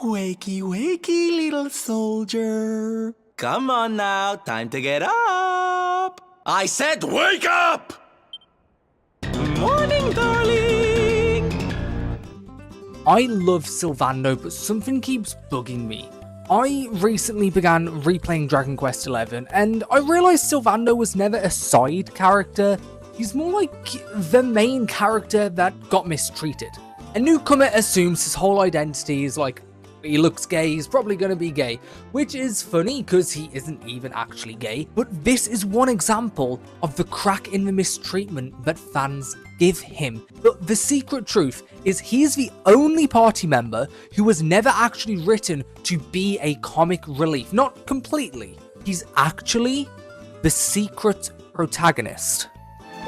Wakey, wakey, little soldier. Come on now, time to get up. I said wake up! Morning, darling. I love Sylvando, but something keeps bugging me. I recently began replaying Dragon Quest XI, and I realised Sylvando was never a side character. He's more like the main character that got mistreated. A newcomer assumes his whole identity is like, he looks gay, he's probably gonna be gay, which is funny because he isn't even actually gay, but this is one example of the crack in the mistreatment that fans give him. But the secret truth is he is the only party member who was never actually written to be a comic relief. Not completely. He's actually the secret protagonist.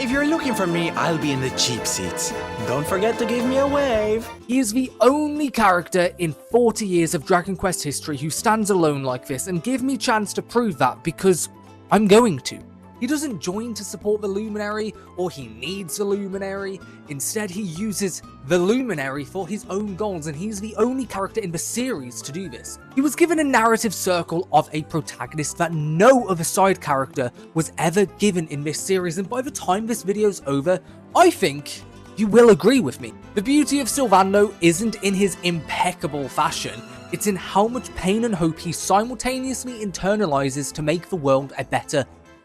If you're looking for me, I'll be in the cheap seats. Don't forget to give me a wave. He is the only character in 40 years of Dragon Quest history who stands alone like this, and give me a chance to prove that because I'm going to. He doesn't join to support the Luminary, or he needs the Luminary. Instead, he uses the Luminary for his own goals, and he's the only character in the series to do this. He was given a narrative circle of a protagonist that no other side character was ever given in this series, and by the time this video's over, I think you will agree with me. The beauty of Sylvando isn't in his impeccable fashion, it's in how much pain and hope he simultaneously internalizes to make the world a better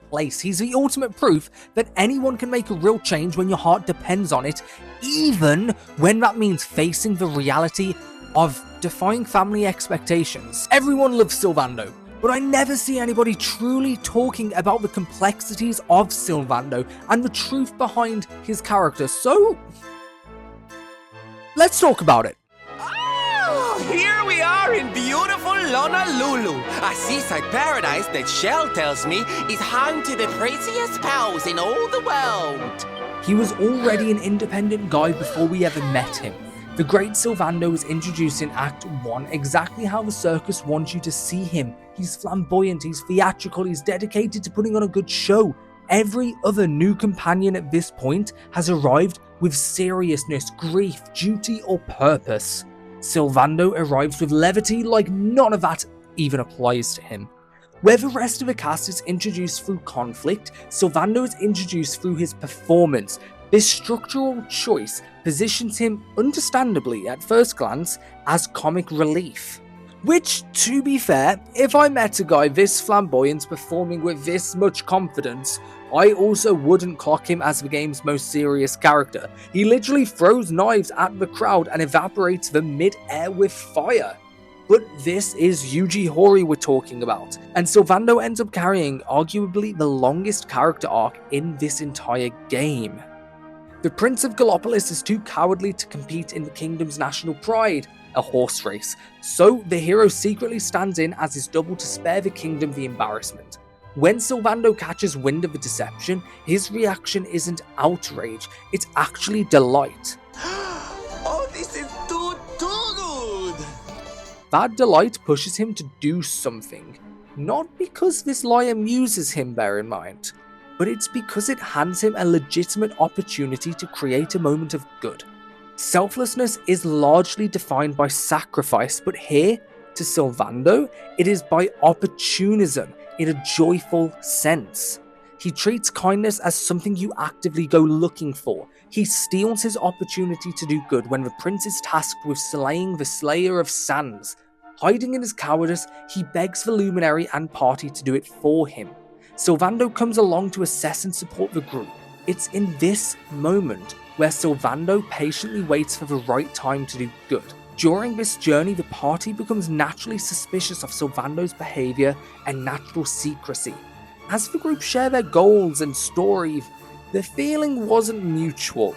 place. He's the ultimate proof that anyone can make a real change when your heart depends on it, even when that means facing the reality of defying family expectations. Everyone loves Sylvando, but I never see anybody truly talking about the complexities of Sylvando and the truth behind his character, so let's talk about it. Here we are in beautiful Honolulu, a seaside paradise that Shell tells me is home to the prettiest pals in all the world. He was already an independent guy before we ever met him. The great Sylvando was introduced in Act 1 exactly how the circus wants you to see him. He's flamboyant, he's theatrical, he's dedicated to putting on a good show. Every other new companion at this point has arrived with seriousness, grief, duty, or purpose. Sylvando arrives with levity like none of that even applies to him. Where the rest of the cast is introduced through conflict, Sylvando is introduced through his performance. This structural choice positions him, understandably at first glance, as comic relief. Which, to be fair, if I met a guy this flamboyant performing with this much confidence, I also wouldn't clock him as the game's most serious character. He literally throws knives at the crowd and evaporates them mid-air with fire. But this is Yuji Horii we're talking about, and Sylvando ends up carrying arguably the longest character arc in this entire game. The Prince of Gallopolis is too cowardly to compete in the kingdom's national pride, a horse race, so the hero secretly stands in as his double to spare the kingdom the embarrassment. When Sylvando catches wind of the deception, his reaction isn't outrage, it's actually delight. Oh, this is too good! That delight pushes him to do something. Not because this lie amuses him, bear in mind, but it's because it hands him a legitimate opportunity to create a moment of good. Selflessness is largely defined by sacrifice, but here, to Sylvando, it is by opportunism in a joyful sense. He treats kindness as something you actively go looking for. He steals his opportunity to do good when the prince is tasked with slaying the Slayer of Sands. Hiding in his cowardice, he begs the Luminary and party to do it for him. Sylvando comes along to assess and support the group. It's in this moment where Sylvando patiently waits for the right time to do good. During this journey, the party becomes naturally suspicious of Sylvando's behaviour and natural secrecy. As the group share their goals and story, the feeling wasn't mutual.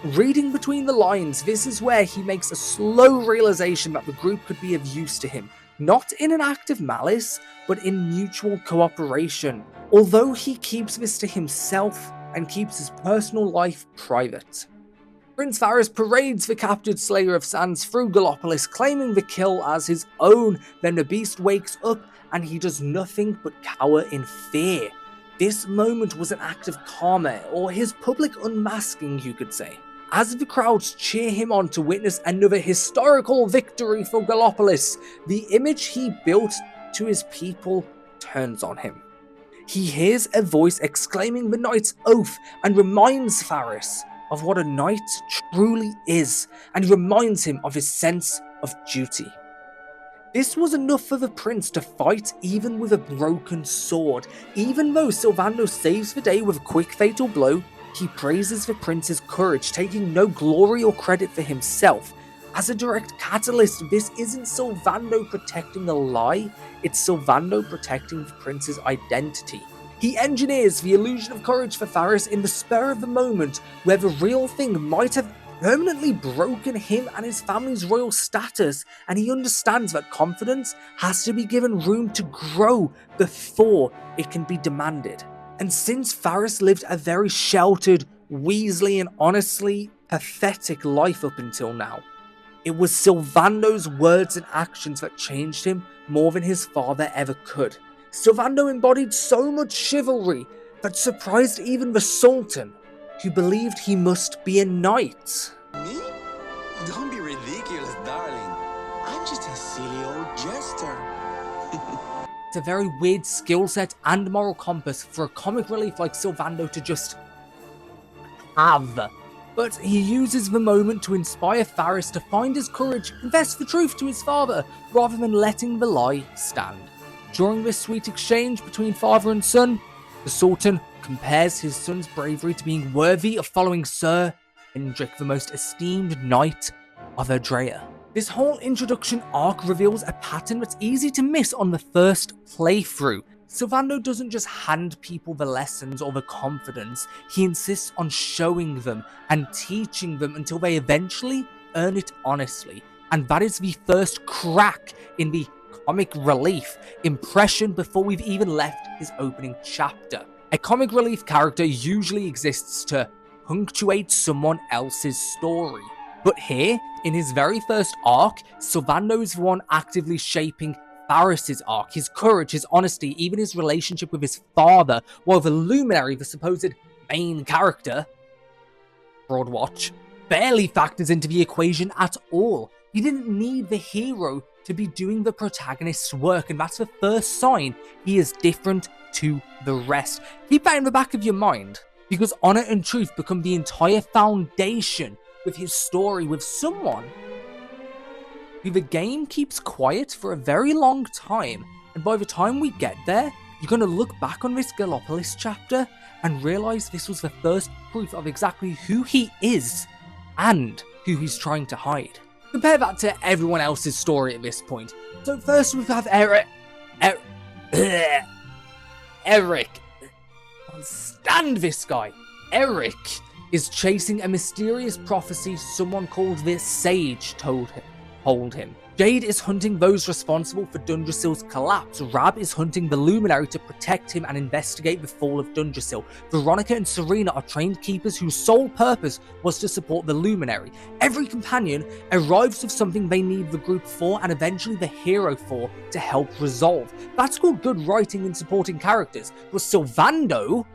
Reading between the lines, this is where he makes a slow realization that the group could be of use to him, not in an act of malice, but in mutual cooperation. Although he keeps this to himself and keeps his personal life private. Prince Varus parades the captured Slayer of Sands through Gallopolis, claiming the kill as his own. Then the beast wakes up and he does nothing but cower in fear. This moment was an act of karma, or his public unmasking, you could say. as the crowds cheer him on to witness another historical victory for Gallopolis, the image he built to his people turns on him. He hears a voice exclaiming the knight's oath and reminds Faris of what a knight truly is, and reminds him of his sense of duty. This was enough for the prince to fight even with a broken sword. Even though Sylvando saves the day with a quick fatal blow, he praises the prince's courage, taking no glory or credit for himself. As a direct catalyst, this isn't Sylvando protecting a lie, it's Sylvando protecting the prince's identity. He engineers the illusion of courage for Faris in the spur of the moment, where the real thing might have permanently broken him and his family's royal status, and he understands that confidence has to be given room to grow before it can be demanded. And since Faris lived a very sheltered, Weasley and honestly pathetic life up until now, it was Sylvando's words and actions that changed him more than his father ever could. Sylvando embodied so much chivalry that surprised even the Sultan, who believed he must be a knight. Me? Don't be ridiculous, darling. I'm just a silly old jester. It's a very weird skill set and moral compass for a comic relief like Sylvando to just have. But he uses the moment to inspire Faris to find his courage, confess the truth to his father, rather than letting the lie stand. During this sweet exchange between father and son, the Sultan compares his son's bravery to being worthy of following Sir Hendrik, the most esteemed knight of Erdrea. This whole introduction arc reveals a pattern that's easy to miss on the first playthrough. Sylvando doesn't just hand people the lessons or the confidence, he insists on showing them and teaching them until they eventually earn it honestly. And that is the first crack in the comic relief impression before we've even left his opening chapter. A comic relief character usually exists to punctuate someone else's story. But here, in his very first arc, Sylvando is the one actively shaping Faris' arc, his courage, his honesty, even his relationship with his father, while the Luminary, the supposed main character, Broadwatch, barely factors into the equation at all. He didn't need the hero to be doing the protagonist's work, and that's the first sign he is different to the rest. Keep that in the back of your mind, because honor and truth become the entire foundation with his story with someone who the game keeps quiet for a very long time, and by the time we get there, you're going to look back on this Gallopolis chapter and realise this was the first proof of exactly who he is and who he's trying to hide. Compare that to everyone else's story at this point. So first we have Erik. Erik. I can't stand this guy. Erik is chasing a mysterious prophecy someone called the Sage told him. Jade is hunting those responsible for Dundrasil's collapse. Rab is hunting the Luminary to protect him and investigate the fall of Dundrasil. Veronica and Serena are trained keepers whose sole purpose was to support the Luminary. Every companion arrives with something they need the group for and eventually the hero for to help resolve. That's called good writing and supporting characters. But Sylvando?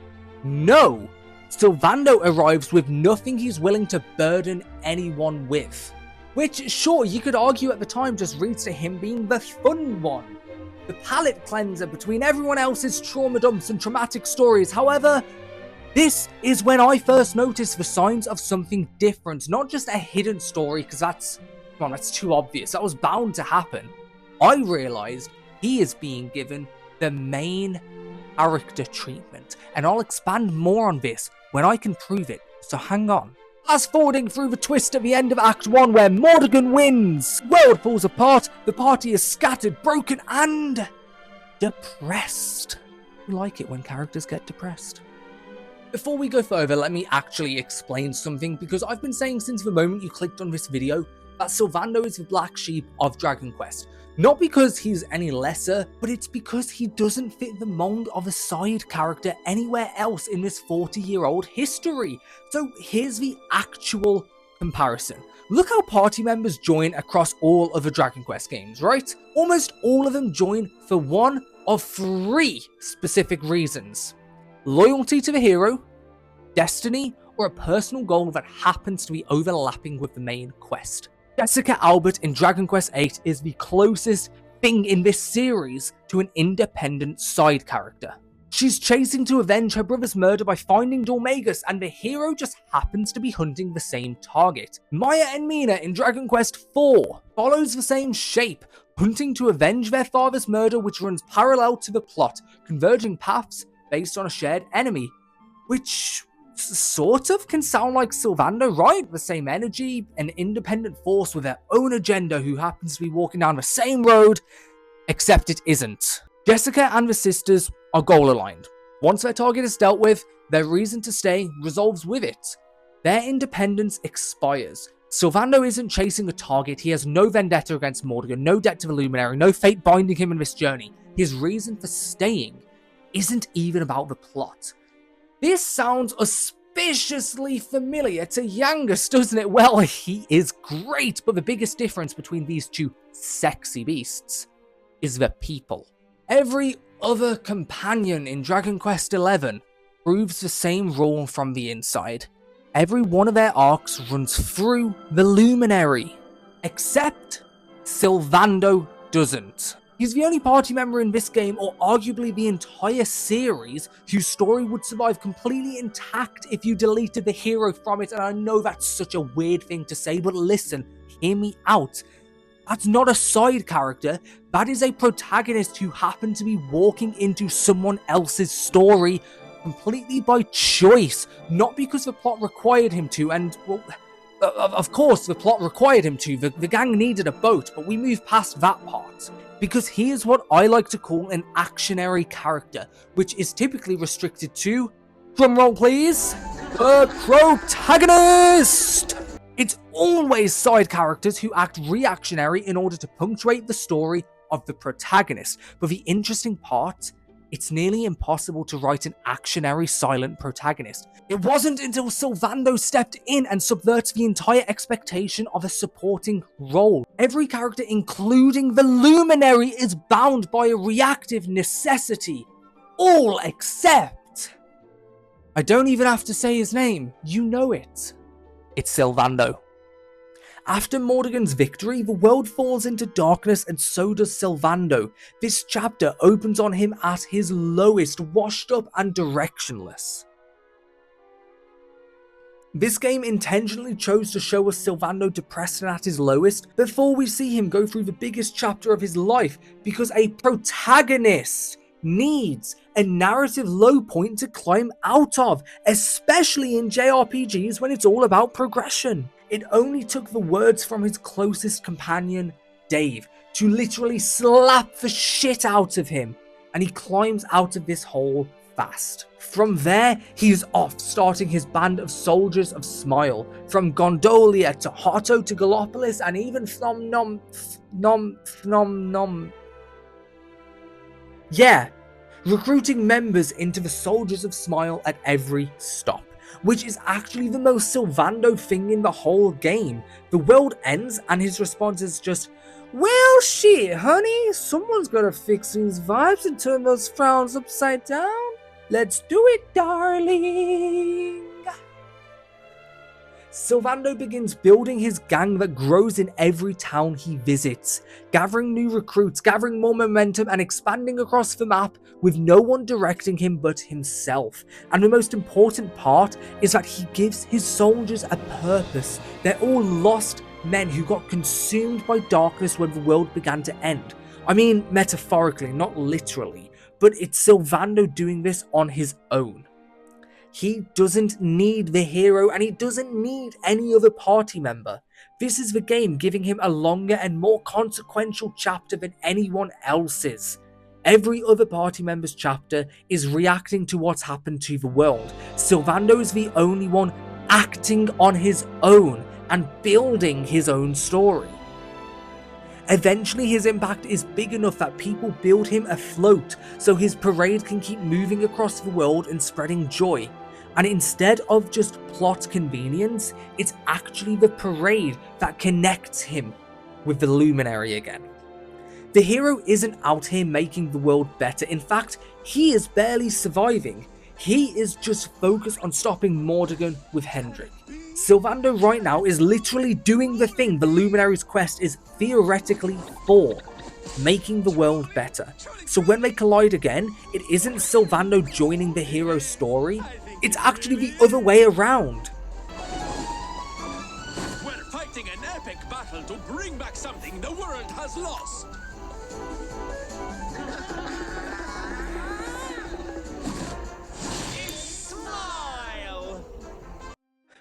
No! Sylvando arrives with nothing he's willing to burden anyone with. Which, sure, you could argue at the time just reads to him being the fun one. The palate cleanser between everyone else's trauma dumps and traumatic stories. However, this is when I first noticed the signs of something different. Not just a hidden story, because that's too obvious. That was bound to happen. I realised he is being given the main character treatment. And I'll expand more on this when I can prove it. So hang on. Fast forwarding through the twist at the end of Act 1 where Mordegon wins. World falls apart, the party is scattered, broken and depressed. I like it when characters get depressed. Before we go further, let me actually explain something, because I've been saying since the moment you clicked on this video that Sylvando is the black sheep of Dragon Quest. Not because he's any lesser, but it's because he doesn't fit the mold of a side character anywhere else in this 40-year-old history. So here's the actual comparison. Look how party members join across all of the Dragon Quest games, right? Almost all of them join for one of three specific reasons: loyalty to the hero, destiny, or a personal goal that happens to be overlapping with the main quest. Jessica Albert in Dragon Quest VIII is the closest thing in this series to an independent side character. She's chasing to avenge her brother's murder by finding Dormagus, and the hero just happens to be hunting the same target. Maya and Mina in Dragon Quest IV follows the same shape, hunting to avenge their father's murder, which runs parallel to the plot, converging paths based on a shared enemy. Which sort of can sound like Sylvando, right? The same energy, an independent force with their own agenda who happens to be walking down the same road, except it isn't. Jessica and the sisters are goal aligned. Once their target is dealt with, their reason to stay resolves with it. Their independence expires. Sylvando isn't chasing a target, he has no vendetta against Mordegon, no debt to the Luminary, no fate binding him in this journey. His reason for staying isn't even about the plot. This sounds auspiciously familiar to Yangus, doesn't it? Well, he is great, but the biggest difference between these two sexy beasts is the people. Every other companion in Dragon Quest XI proves the same rule from the inside. Every one of their arcs runs through the Luminary, except Sylvando doesn't. He's the only party member in this game, or arguably the entire series, whose story would survive completely intact if you deleted the hero from it, and I know that's such a weird thing to say, but listen, hear me out. That's not a side character, that is a protagonist who happened to be walking into someone else's story completely by choice, not because the plot required him to, and, well, of course the plot required him to, the gang needed a boat, but we move past that part. Because he is what I like to call an actionary character, which is typically restricted to, drumroll please, the protagonist! It's always side characters who act reactionary in order to punctuate the story of the protagonist, but the interesting part, it's nearly impossible to write an actionary silent protagonist. It wasn't until Sylvando stepped in and subverts the entire expectation of a supporting role. Every character, including the Luminary, is bound by a reactive necessity. All except... I don't even have to say his name, you know it. It's Sylvando. After Mordegon's victory, the world falls into darkness, and so does Sylvando. This chapter opens on him at his lowest, washed up and directionless. This game intentionally chose to show us Sylvando depressed and at his lowest before we see him go through the biggest chapter of his life, because a protagonist needs a narrative low point to climb out of, especially in JRPGs when it's all about progression. It only took the words from his closest companion, Dave, to literally slap the shit out of him, and he climbs out of this hole fast. From there, he's off, starting his band of soldiers of Smile, from Gondolia to Hotto to Gallopolis, and even recruiting members into the Soldiers of Smile at every stop, which is actually the most Sylvando thing in the whole game. The world ends and his response is just, well shit honey, someone's gotta fix these vibes and turn those frowns upside down. Let's do it, darling. Sylvando begins building his gang that grows in every town he visits, gathering new recruits, gathering more momentum, and expanding across the map with no one directing him but himself. And the most important part is that he gives his soldiers a purpose. They're all lost men who got consumed by darkness when the world began to end. I mean, metaphorically, not literally, but it's Sylvando doing this on his own. He doesn't need the hero, and he doesn't need any other party member. This is the game giving him a longer and more consequential chapter than anyone else's. Every other party member's chapter is reacting to what's happened to the world. Sylvando is the only one acting on his own and building his own story. Eventually his impact is big enough that people build him a float so his parade can keep moving across the world and spreading joy. And instead of just plot convenience, it's actually the parade that connects him with the Luminary again. The hero isn't out here making the world better. In fact, he is barely surviving. He is just focused on stopping Mordegon with Hendrik. Sylvando right now is literally doing the thing the Luminary's quest is theoretically for, making the world better. So when they collide again, it isn't Sylvando joining the hero's story, it's actually the other way around. We're fighting an epic battle to bring back something the world has lost. Smile!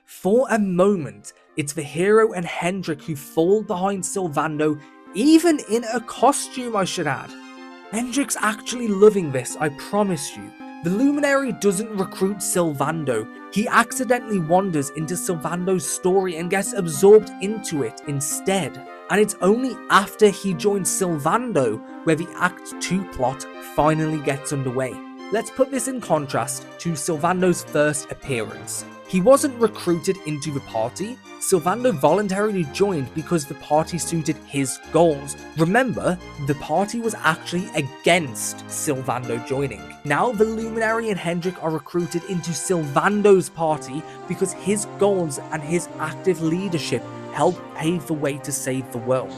For a moment, it's the hero and Hendrik who fall behind Sylvando, even in a costume, I should add. Hendrik's actually loving this, I promise you. The Luminary doesn't recruit Sylvando, he accidentally wanders into Sylvando's story and gets absorbed into it instead. And it's only after he joins Sylvando where the Act 2 plot finally gets underway. Let's put this in contrast to Sylvando's first appearance. He wasn't recruited into the party, Sylvando voluntarily joined because the party suited his goals. Remember, the party was actually against Sylvando joining. Now the Luminary and Hendrik are recruited into Sylvando's party because his goals and his active leadership help pave the way to save the world.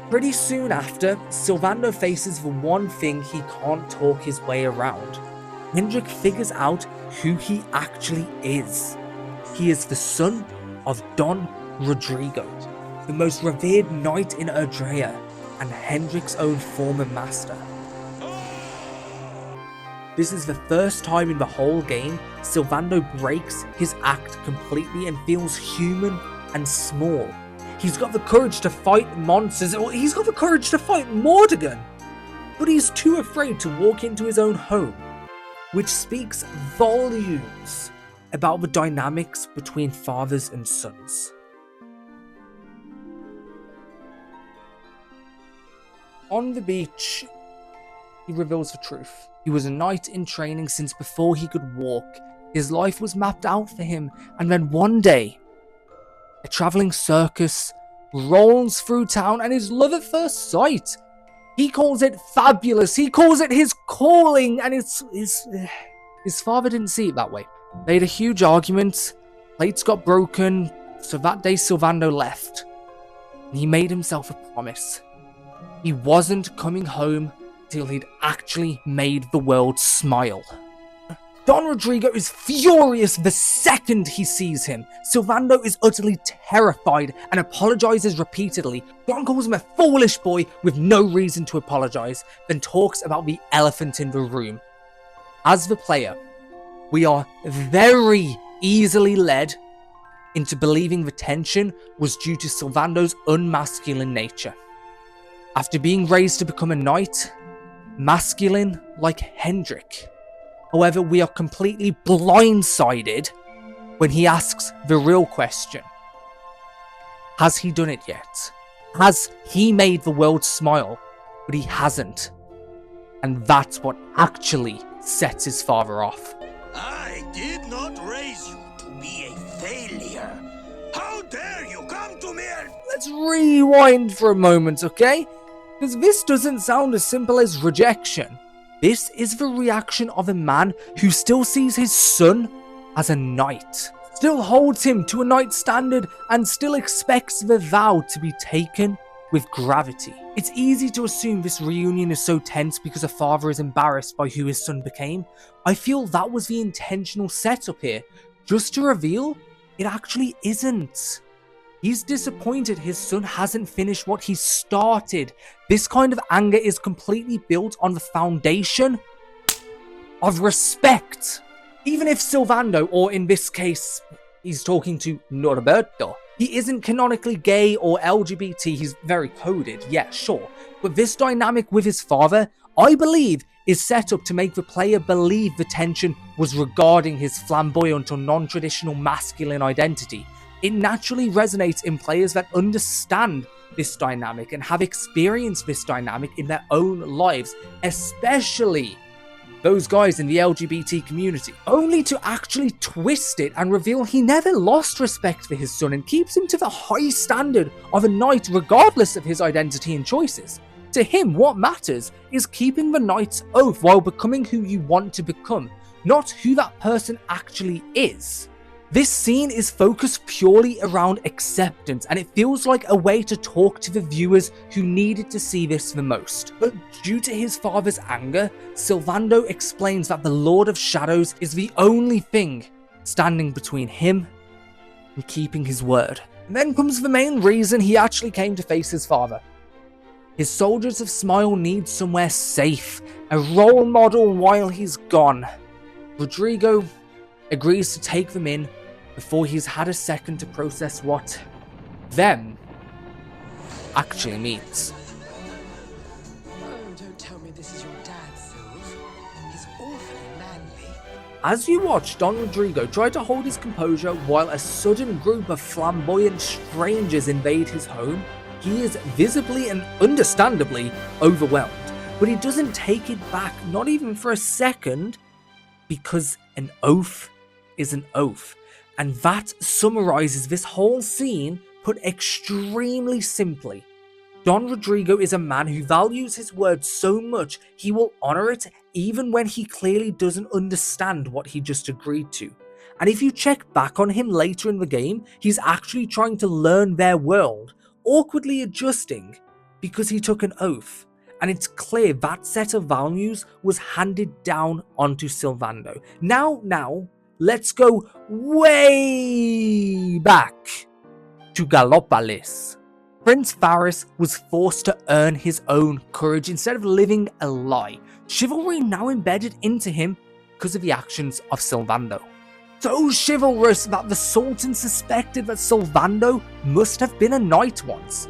Pretty soon after, Sylvando faces the one thing he can't talk his way around. Hendrik figures out who he actually is. He is the son of Don Rodrigo, the most revered knight in Erdrea, and Hendrik's own former master. This is the first time in the whole game Sylvando breaks his act completely and feels human and small. He's got the courage to fight monsters, or he's got the courage to fight Mordegon, but he's too afraid to walk into his own home, which speaks volumes about the dynamics between fathers and sons. On the beach, he reveals the truth. He was a knight in training since before he could walk. His life was mapped out for him, and then one day, a travelling circus rolls through town and his love at first sight. He calls it fabulous, he calls it his calling, and his father didn't see it that way. They had a huge argument, plates got broken, so that day Sylvando left. And he made himself a promise. He wasn't coming home till he'd actually made the world smile. Don Rodrigo is furious the second he sees him. Sylvando is utterly terrified and apologizes repeatedly. Don calls him a foolish boy with no reason to apologize, then talks about the elephant in the room. As the player, we are very easily led into believing the tension was due to Sylvando's unmasculine nature. After being raised to become a knight, masculine like Hendrik. However, we are completely blindsided when he asks the real question. Has he done it yet? Has he made the world smile? But he hasn't. And that's what actually sets his father off. I did not raise you to be a failure. How dare you come to me and... Let's rewind for a moment, okay? Because this doesn't sound as simple as rejection. This is the reaction of a man who still sees his son as a knight, still holds him to a knight's standard, and still expects the vow to be taken with gravity. It's easy to assume this reunion is so tense because a father is embarrassed by who his son became. I feel that was the intentional setup here, just to reveal it actually isn't. He's disappointed his son hasn't finished what he started. This kind of anger is completely built on the foundation of respect. Even if Sylvando, or in this case, he's talking to Norberto, he isn't canonically gay or LGBT, he's very coded, yeah, sure. But this dynamic with his father, I believe, is set up to make the player believe the tension was regarding his flamboyant or non-traditional masculine identity. It naturally resonates in players that understand this dynamic and have experienced this dynamic in their own lives, especially those guys in the LGBT community, only to actually twist it and reveal he never lost respect for his son and keeps him to the high standard of a knight regardless of his identity and choices. To him, what matters is keeping the knight's oath while becoming who you want to become. not who that person actually is. This scene is focused purely around acceptance, and it feels like a way to talk to the viewers who needed to see this the most. But due to his father's anger, Sylvando explains that the Lord of Shadows is the only thing standing between him and keeping his word. And then comes the main reason he actually came to face his father. His soldiers of Smile need somewhere safe, a role model while he's gone. Rodrigo agrees to take them in before he's had a second to process what them actually means. Oh, don't tell me this is your dad, Sylv. He's awfully manly. As you watch Don Rodrigo try to hold his composure while a sudden group of flamboyant strangers invade his home, he is visibly and understandably overwhelmed. But he doesn't take it back, not even for a second, because an oath is an oath. And that summarizes this whole scene put extremely simply. Don Rodrigo is a man who values his word so much he will honor it even when he clearly doesn't understand what he just agreed to. And if you check back on him later in the game, he's actually trying to learn their world, awkwardly adjusting because he took an oath. And it's clear that set of values was handed down onto Sylvando. Now, let's go way back to Gallopolis. Prince Faris was forced to earn his own courage instead of living a lie. Chivalry now embedded into him because of the actions of Sylvando. So chivalrous that the Sultan suspected that Sylvando must have been a knight once.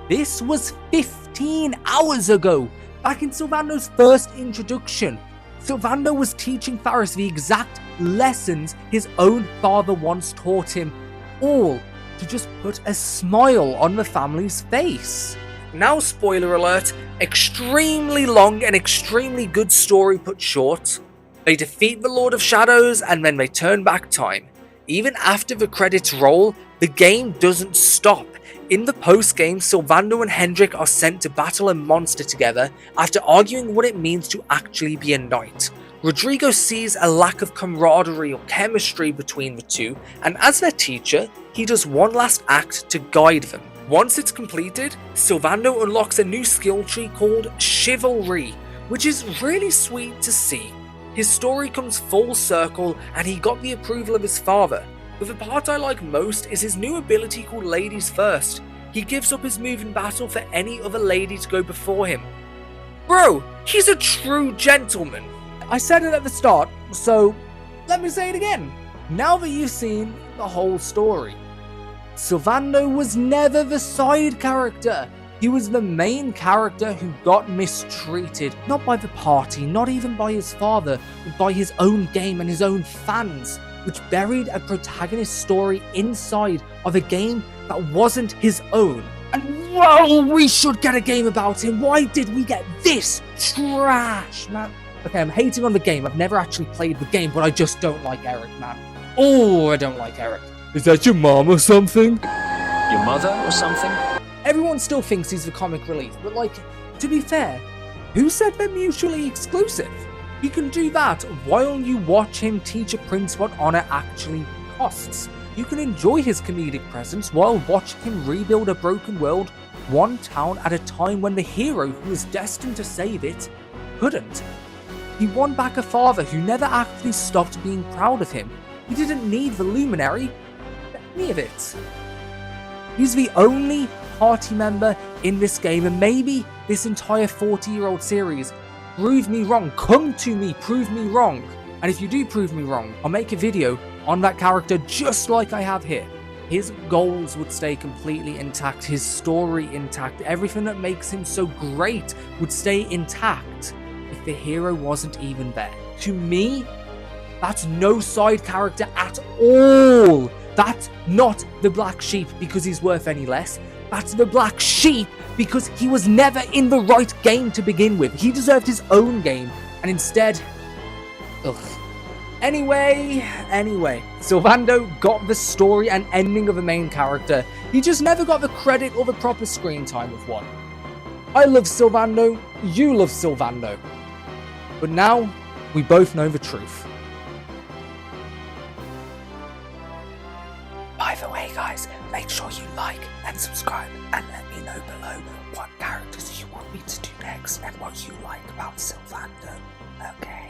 This was 15 hours ago, back in Sylvando's first introduction. Sylvando was teaching Faris the exact lessons his own father once taught him, all to just put a smile on the family's face. Now, spoiler alert, extremely long and extremely good story put short. They defeat the Lord of Shadows and then they turn back time. Even after the credits roll, the game doesn't stop. In the post-game, Sylvando and Hendrik are sent to battle a monster together after arguing what it means to actually be a knight. Rodrigo sees a lack of camaraderie or chemistry between the two, and as their teacher, he does one last act to guide them. Once it's completed, Sylvando unlocks a new skill tree called Chivalry, which is really sweet to see. His story comes full circle and he got the approval of his father. But the part I like most is his new ability called Ladies First. He gives up his move in battle for any other lady to go before him. Bro, he's a true gentleman. I said it at the start, so let me say it again. Now that you've seen the whole story, Sylvando was never the side character. He was the main character who got mistreated, not by the party, not even by his father, but by his own game and his own fans, which buried a protagonist story inside of a game that wasn't his own. And well, we should get a game about him. Why did we get this trash, man? Okay, I'm hating on the game. I've never actually played the game, but I just don't like Erik, man. Oh, I don't like Erik. Is that your mom or something? Your mother or something? Everyone still thinks he's the comic relief, but like, to be fair, who said they're mutually exclusive? He can do that while you watch him teach a prince what honor actually costs. You can enjoy his comedic presence while watching him rebuild a broken world, one town at a time when the hero who was destined to save it couldn't. He won back a father who never actually stopped being proud of him. He didn't need the Luminary, any of it. He's the only party member in this game, and maybe this entire 40-year-old series. Prove me wrong. Come to me, prove me wrong. And if you do prove me wrong, I'll make a video on that character just like I have here. His goals would stay completely intact, his story intact, everything that makes him so great would stay intact if the hero wasn't even there. To me, that's no side character at all. That's not the black sheep because he's worth any less. That's the black sheep because he was never in the right game to begin with. He deserved his own game, and instead... Ugh. Anyway, Sylvando got the story and ending of a main character. He just never got the credit or the proper screen time of one. I love Sylvando, you love Sylvando. But now, we both know the truth. make sure you like and subscribe and let me know below what characters you want me to do next and what you like about Sylvando. Okay.